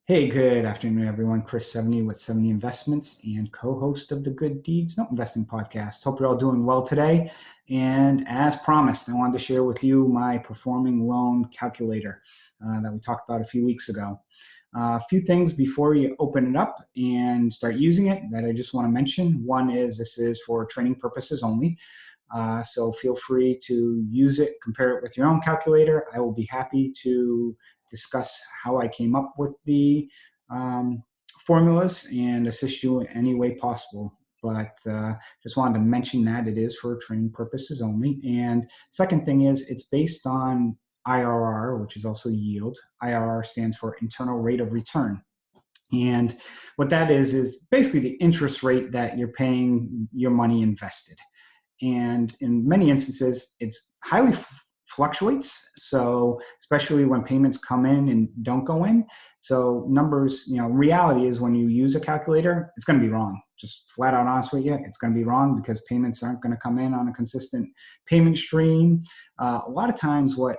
Hey, good afternoon, everyone. Chris 70 with 70 Investments and co-host of the Good Deeds No Investing podcast. Hope you're all doing well today. And as promised, I wanted to share with you my performing loan calculator that we talked about a few weeks ago. A few things before you open it up and start using it that I just want to mention. One is this is for training purposes only. So feel free to use it, compare it with your own calculator. I will be happy to discuss how I came up with the formulas and assist you in any way possible. But just wanted to mention that it is for training purposes only. And second thing is it's based on IRR, which is also yield. IRR stands for internal rate of return. And what that is basically the interest rate that you're paying your money invested. And in many instances, it's highly fluctuates. So especially when payments come in and don't go in. So numbers, reality is when you use a calculator, it's going to be wrong. Just flat out honest with you, it's going to be wrong because payments aren't going to come in on a consistent payment stream. A lot of times what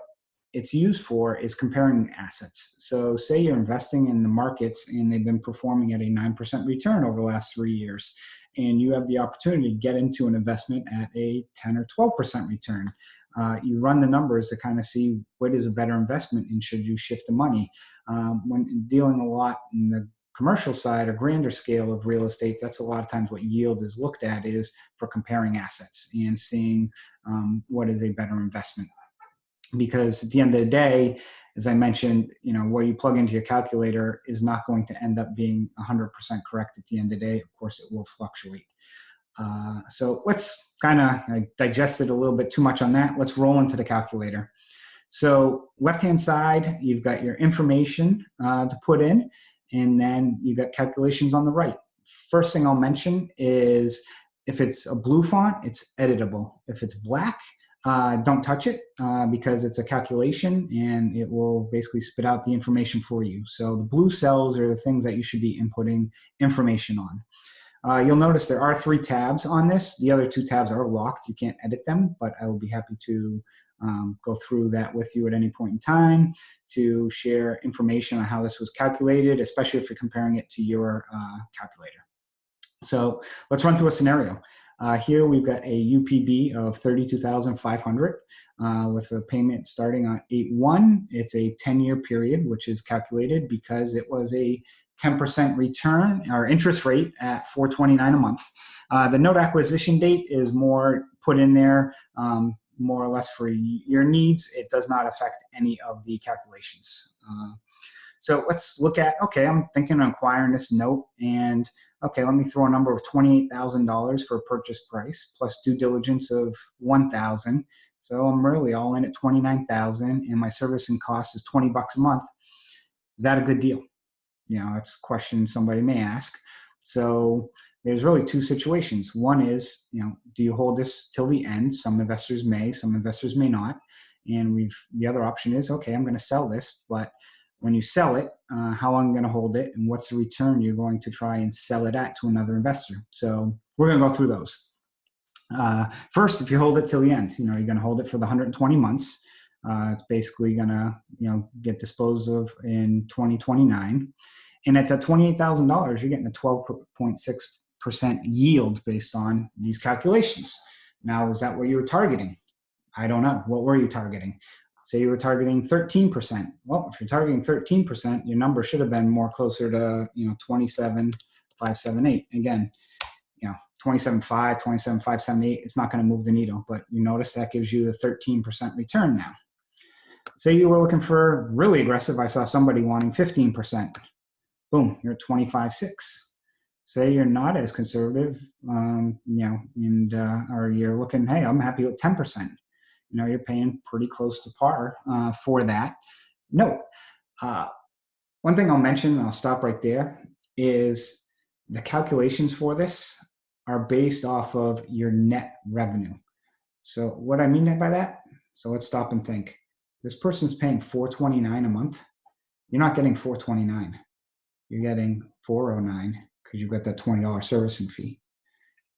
it's used for is comparing assets. So say you're investing in the markets and they've been performing at a 9% return over the last 3 years, and you have the opportunity to get into an investment at a 10 or 12% return. You run the numbers to kind of see what is a better investment and should you shift the money. When dealing a lot in the commercial side or grander scale of real estate, that's a lot of times what yield is looked at is for comparing assets and seeing what is a better investment. Because at the end of the day, as I mentioned, where you plug into your calculator is not going to end up being 100% correct at the end of the day. Of course, it will fluctuate. So let's I digested a little bit too much on that. Let's roll into the calculator. So left-hand side, you've got your information to put in, and then you've got calculations on the right. First thing I'll mention is if it's a blue font, it's editable. If it's black, don't touch it because it's a calculation and it will basically spit out the information for you. So the blue cells are the things that you should be inputting information on. You'll notice there are 3 tabs on this. The other 2 tabs are locked. You can't edit them, but I will be happy to go through that with you at any point in time to share information on how this was calculated, especially if you're comparing it to your calculator. So let's run through a scenario. Here we've got a UPB of $32,500 with a payment starting on 8/1. It's a 10-year period, which is calculated because it was a 10% return or interest rate at $429 a month. The note acquisition date is more put in there more or less for your needs. It does not affect any of the calculations. So let's look at, okay, I'm thinking of acquiring this note, and okay, let me throw a number of $28,000 for purchase price plus due diligence of $1,000. So I'm really all in at $29,000, and my servicing cost is $20 a month. Is that a good deal? That's a question somebody may ask. So there's really 2 situations. One is, do you hold this till the end? Some investors may, some investors may not. And the other option is, okay, I'm going to sell this, but when you sell it, how long are you going to hold it, and what's the return you're going to try and sell it at to another investor? So we're going to go through those. First, if you hold it till the end, you're going to hold it for the 120 months. It's basically going to, get disposed of in 2029. And at that $28,000, you're getting a 12.6% yield based on these calculations. Now, is that what you were targeting? I don't know. What were you targeting? Say you were targeting 13%. Well, if you're targeting 13%, your number should have been more closer to 27,578. Again, 27.5, 27,578. It's not going to move the needle, but you notice that gives you the 13% return now. Say you were looking for really aggressive. I saw somebody wanting 15%. Boom, you're at 25.6. Say you're not as conservative, or you're looking, hey, I'm happy with 10%. You're paying pretty close to par for that note. One thing I'll mention, and I'll stop right there, is the calculations for this are based off of your net revenue. So what I mean by that, so let's stop and think. This person's paying $429 a month. You're not getting $429. You're getting $409 because you've got that $20 servicing fee.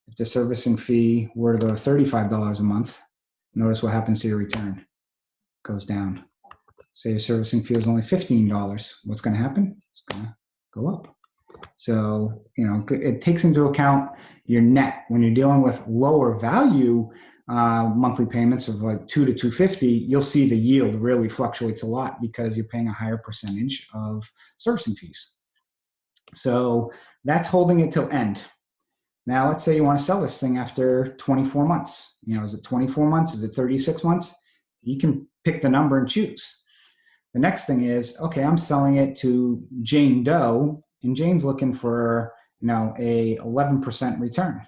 If the servicing fee were to go to $35 a month, notice what happens to your return. It goes down. Say your servicing fee is only $15. What's going to happen? It's going to go up. So, it takes into account your net. When you're dealing with lower value monthly payments of like $2 to $250, you'll see the yield really fluctuates a lot because you're paying a higher percentage of servicing fees. So that's holding it till end. Now, let's say you want to sell this thing after 24 months. Is it 24 months? Is it 36 months? You can pick the number and choose. The next thing is, okay, I'm selling it to Jane Doe, and Jane's looking for, a 11% return.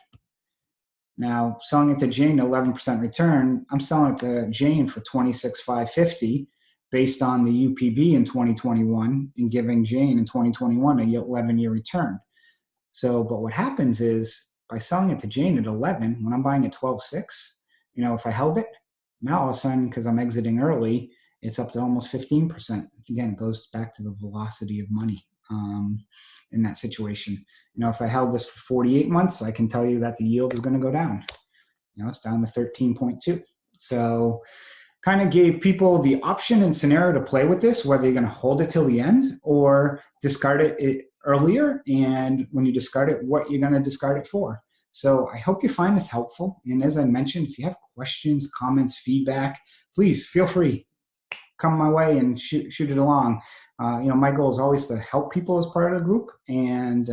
Now, selling it to Jane at 11% return, I'm selling it to Jane for $26,550 based on the UPB in 2021 and giving Jane in 2021 a 11-year return. So, but what happens is by selling it to Jane at 11, when I'm buying at 12.6, if I held it, now all of a sudden, because I'm exiting early, it's up to almost 15%. Again, it goes back to the velocity of money in that situation. If I held this for 48 months, I can tell you that the yield is going to go down. It's down to 13.2. So kind of gave people the option and scenario to play with this, whether you're going to hold it till the end or discard it earlier. And when you discard it, what you're going to discard it for. So I hope you find this helpful. And as I mentioned, if you have questions, comments, feedback, please feel free. Come my way and shoot it along. My goal is always to help people as part of the group and,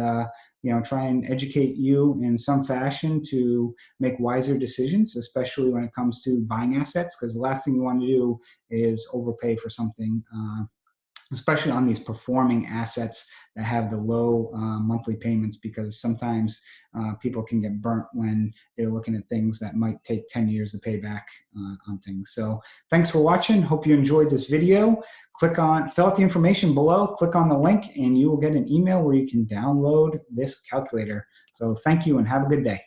try and educate you in some fashion to make wiser decisions, especially when it comes to buying assets, because the last thing you want to do is overpay for something, especially on these performing assets that have the low monthly payments, because sometimes people can get burnt when they're looking at things that might take 10 years to pay back on things. So thanks for watching. Hope you enjoyed this video. Fill out the information below, click on the link, and you will get an email where you can download this calculator. So thank you and have a good day.